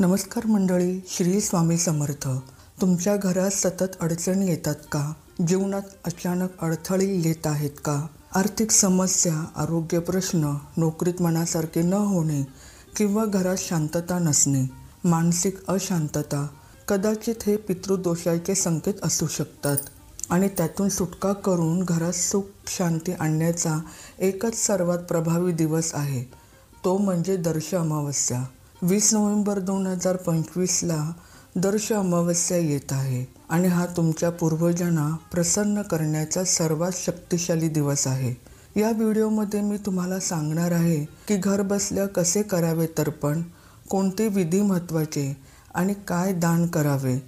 नमस्कार मंडळी, श्री स्वामी समर्थ. तुमच्या घरात सतत अडचणी येतात का? जीवनात अचानक अडथळे येत आहेत का? आर्थिक समस्या, आरोग्य प्रश्न, नोकरीत मनासारखे न होणे किंवा घरात शांतता नसणे, मानसिक अशांतता, कदाचित हे पितृदोषाचे संकेत असू शकतात. आणि त्यातून सुटका करून घरात सुख शांती आणण्याचा एकच सर्वात प्रभावी दिवस आहे, तो म्हणजे दर्श अमावस्या. 20 नोव्हेंबर 2025ला दर्श अमावस्या येत आहे आणि हा तुमच्या पूर्वजांना प्रसन्न करण्याचा सर्वात शक्तिशाली दिवस आहे. या व्हिडिओमध्ये मी तुम्हाला सांगणार आहे की घर बसल्या कसे करावे तर्पण, कोणते विधी महत्त्वाचे आणि काय दान करावे.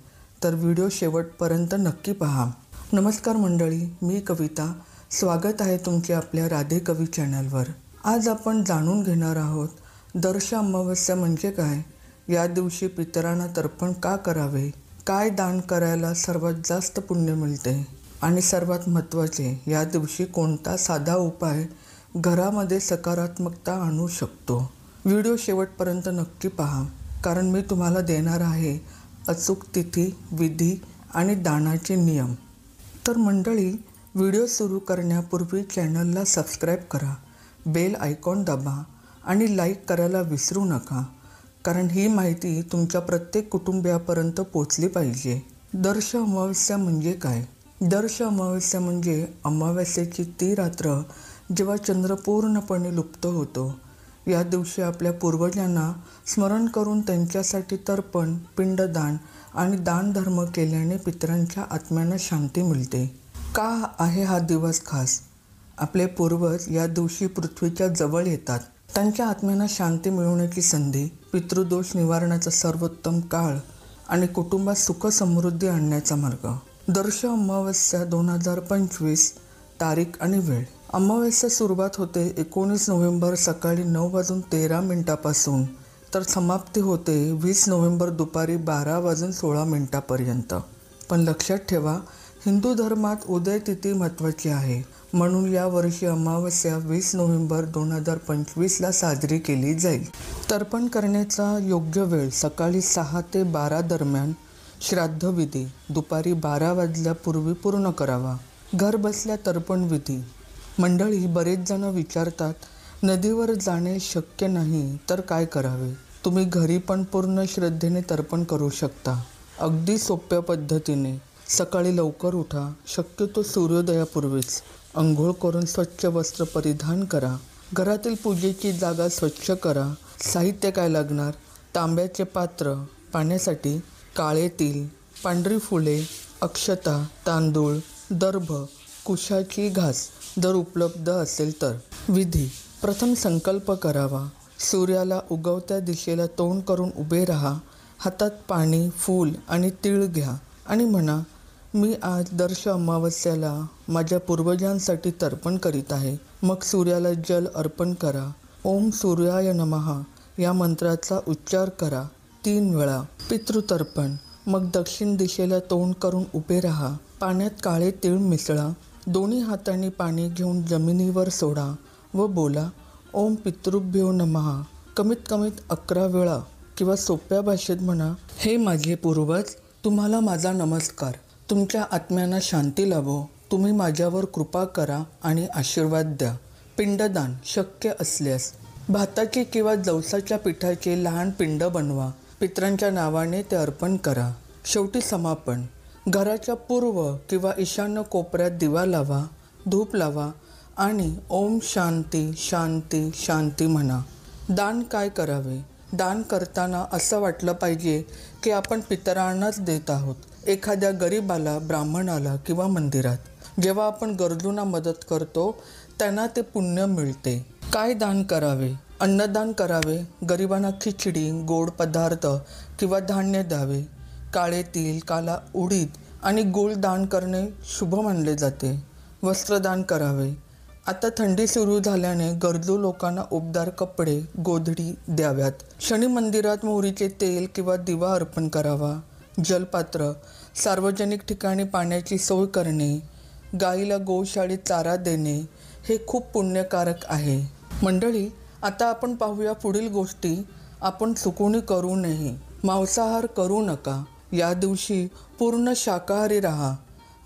तर व्हिडिओ शेवटपर्यंत नक्की पहा. नमस्कार मंडळी, मी कविता. स्वागत आहे तुमचे आपल्या राधे कवी चॅनलवर. आज आपण जाणून घेणार आहोत दर्श अमावस्या म्हणजे काय, या दिवशी पितरांना तर्पण का करावे, काय दान करायला सर्वात जास्त पुण्य मिळते आणि सर्वात महत्त्वाचे, या दिवशी कोणता साधा उपाय घरामध्ये सकारात्मकता आणू शकतो. व्हिडिओ शेवटपर्यंत नक्की पहा, कारण मी तुम्हाला देणार आहे अचूक तिथी, विधी आणि दानाचे नियम. तर मंडळी, व्हिडिओ सुरू करण्यापूर्वी चॅनलला सबस्क्राईब करा, बेल आयकॉन दाबा आणि लाईक करायला विसरू नका, कारण ही माहिती तुमच्या प्रत्येक कुटुंबियापर्यंत पोचली पाहिजे. दर्श अमावस्या म्हणजे काय? दर्श अमावस्या म्हणजे अमावस्येची ती रात्र जेव्हा चंद्र पूर्णपणे लुप्त होतो. या दिवशी आपल्या पूर्वजांना स्मरण करून त्यांच्यासाठी तर्पण, पिंडदान आणि दानधर्म केल्याने पितरांच्या आत्म्यांना शांती मिळते. का आहे हा दिवस खास? आपले पूर्वज या दिवशी पृथ्वीच्या जवळ येतात. त्यांच्या आत्म्यांना शांती मिळवण्याची संधी, पितृदोष निवारणाचा सर्वोत्तम काळ आणि कुटुंबात सुख समृद्धी आणण्याचा मार्ग. दर्श अमावस्या 2025 तारीख आणि वेळ. अमावस्या सुरुवात होते 19 नोव्हेंबर सकाळी 9:13 पासून तर समाप्ती होते 20 नोव्हेंबर दुपारी 12:16 पण लक्षात ठेवा, हिंदू धर्मात उदय तिथी महत्त्वाची आहे, म्हणून यावर्षी अमावस्या 20 नोव्हेंबर 2025ला साजरी केली जाईल. तर्पण करण्याचा योग्य वेळ सकाळी 6 ते 12 दरम्यान. श्राद्ध विधी दुपारी 12 वाजल्यापूर्वी पूर्ण करावा. घर बसल्या तर्पण विधी. मंडळी, बरेच जण विचारतात, नदीवर जाणे शक्य नाही तर काय करावे? तुम्ही घरी पण पूर्ण श्रद्धेने तर्पण करू शकता, अगदी सोप्या पद्धतीने. सकाळी लवकर उठा, शक्यतो सूर्योदयापूर्वीच. अंघोळ करून स्वच्छ वस्त्र परिधान करा. घरातील पूजेची जागा स्वच्छ करा. साहित्य काय लागणार? तांब्याचे पात्र पाण्यासाठी, काळे तीळ, पांढरी फुले, अक्षता, तांदूळ, दर्भ, कुशाची घास जर उपलब्ध असेल तर. विधी. प्रथम संकल्प करावा. सूर्याला उगवत्या दिशेला तोंड करून उभे राहा. हातात पाणी, फूल आणि तीळ घ्या आणि म्हणा, मी आज दर्श अमावस्याला माझ्या पूर्वजांसाठी तर्पण करीत आहे. मग सूर्याला जल अर्पण करा. ओम सूर्याय नमः या मंत्राचा उच्चार करा 3 वेळा. पितृतर्पण. मग दक्षिण दिशेला तोंड करून उभे राहा. पाण्यात काळे तीळ मिसळा. दोन्ही हातांनी पाणी घेऊन जमिनीवर सोडा व बोला, ओम पितृभ्यो नमः. कमीत कमीत 11 वेळा किंवा सोप्या भाषेत म्हणा, हे माझे पूर्वज, तुम्हाला माझा नमस्कार. तुमच्या आत्म्यांना शांती लाभो. तुम्ही माझ्यावर कृपा करा आणि आशीर्वाद द्या. पिंडदान. शक्य असल्यास भाताचे किंवा जवसाच्या पिठाचे लहान पिंड बनवा. पितरांच्या नावाने ते अर्पण करा. शेवटी समापन. घराच्या पूर्व किंवा ईशान्य कोपऱ्यात दिवा लावा, धूप लावा आणि ओम शांती शांती शांती म्हणा. दान काय करावे? दान करताना असं वाटलं पाहिजे की आपण पितरांनाच देत आहोत, एखाद्या गरीबाला, ब्राह्मणाला किंवा मंदिरात. जेव्हा आपण गरजूंना मदत करतो त्यांना ते पुण्य मिळते. काय दान करावे? अन्नदान करावे. गरिबांना खिचडी, गोड पदार्थ किंवा धान्य द्यावे. काळे तीळ, काला उडीद आणि गूळ दान करणे शुभ मानले जाते. वस्त्रदान करावे. आता थंडी सुरू झाल्याने गरजू लोकांना उबदार कपडे, गोधडी द्याव्यात. शनी मंदिरात मोहरीचे तेल किंवा दिवा अर्पण करावा. जलपात्र. सार्वजनिक ठिकाणी पाण्याची सोय करणे. गाईला गोशाळेत चारा देणे हे खूप पुण्यकारक आहे. मंडळी, आता आपण पाहूया पुढील गोष्टी आपण चुकून करू नये. मांसाहार करू नका. या दिवशी पूर्ण शाकाहारी राहा.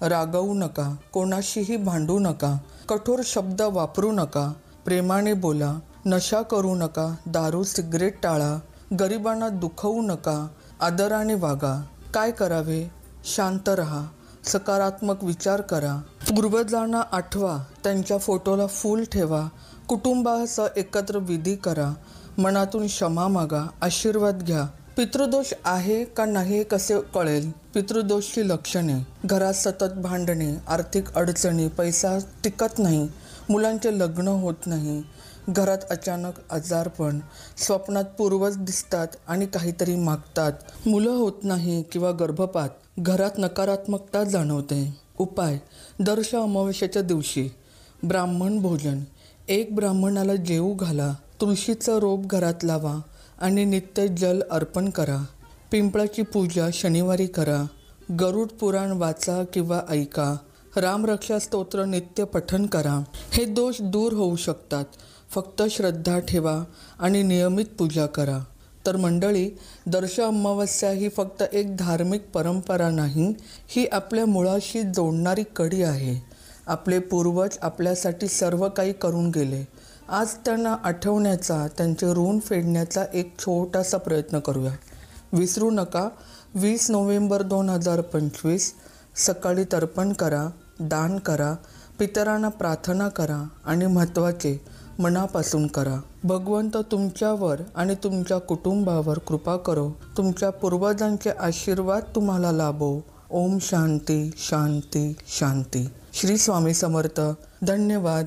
रागवू नका. कोणाशीही भांडू नका. कठोर शब्द वापरू नका. प्रेमाने बोला. नशा करू नका. दारू सिगरेट टाळा. गरिबांना दुखवू नका. आदराने वागा. काय करावे? शांत रहा. सकारात्मक विचार करा. पूर्वजांना आठवा. त्यांच्या फोटोला फूल ठेवा. कुटुंबासह एकत्र विधी करा. मनातून क्षमा मागा. आशीर्वाद घ्या. पितृदोष आहे का नाही कसे कळेल? पितृदोषची लक्षणे: घरात सतत भांडणे, आर्थिक अडचणी, पैसा टिकत नाही, मुलांचे लग्न होत नाही, घरात अचानक आजारपण, स्वप्नात पूर्वज दिसतात आणि काहीतरी मागतात, मुलं होत नाही किंवा गर्भपात, घरात नकारात्मकता जाणवते. उपाय: दर अमावस्येच्या दिवशी ब्राह्मण भोजन. एक ब्राह्मणाला जेवू घाला. तुळशीचं रोप घरात लावा आणि नित्य जल अर्पण करा. पिंपळाची पूजा शनिवारी करा. गरुड पुराण वाचा किंवा ऐका. रामरक्षा स्तोत्र नित्य पठण करा. हे दोष दूर होऊ शकतात. फक्त श्रद्धा ठेवा आणि नियमित पूजा करा. तर मंडळी, दर्श अमावस्या ही फक्त एक धार्मिक परंपरा नाही, ही आपल्या मुळाशी जोडणारी कडी आहे. आपले पूर्वज आपल्यासाठी सर्व काही करून गेले. आज त्यांना आठवण्याचा, त्यांचे ऋण फेडण्याचा एक छोटासा प्रयत्न करूया. विसरू नका. 20 नोव्हेंबर 2025 सकाळी तर्पण करा, दान करा, पितरांना प्रार्थना करा आणि महत्त्वाचे मनापासून करा. भगवंत तुमच्यावर आणि तुमच्या कुटुंबावर कृपा करो. तुमच्या पूर्वजांचे आशीर्वाद तुम्हाला लाभो. ओम शांती शांती शांती. श्री स्वामी समर्थ. धन्यवाद.